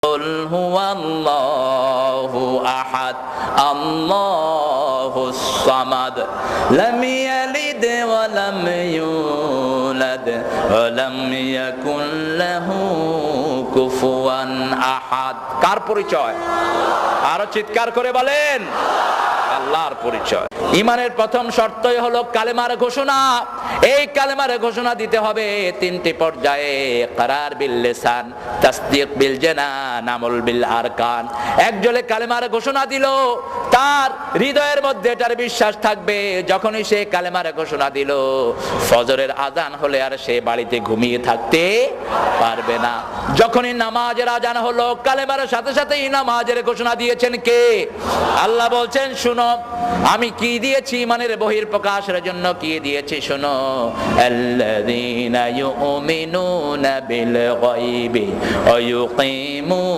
قل هو الله أحد الله الصمد لم يلد ولم يولد ولم يكن له كفوا أحد কার পরিচয়? আরো চিৎকার করে বলেন, আল্লাহর পরিচয়। ঈমানের প্রথম শর্তই হলো কালেমার ঘোষণা। এই কালেমার ঘোষণা দিতে হবে তিনটি পর্যায়ে: ইকরার বিল লিসান, তাসদীক বিল জানান, আমল বিল আরকান। একজনে কালেমার ঘোষণা দিল, তার হৃদয়ের মধ্যে এটার বিশ্বাস থাকবে। যখনই সে কালেমার ঘোষণা দিল, ফজরের আজান হলে আর সে বাড়িতে ঘুমিয়ে থাকতে পারবে না। যখনই নামাজের আজান হলো, কালেমার সাথে সাথেই নামাজের ঘোষণা দিয়েছেন কে? আল্লাহ বলছেন, শুনো আমি কি দিয়েছি, ঈমানের বহিঃপ্রকাশের জন্য কি দিয়েছি শোনো। আল্লাযীনা ইউমিনুনা বিল গায়বি ওয়া ইউকিমুনা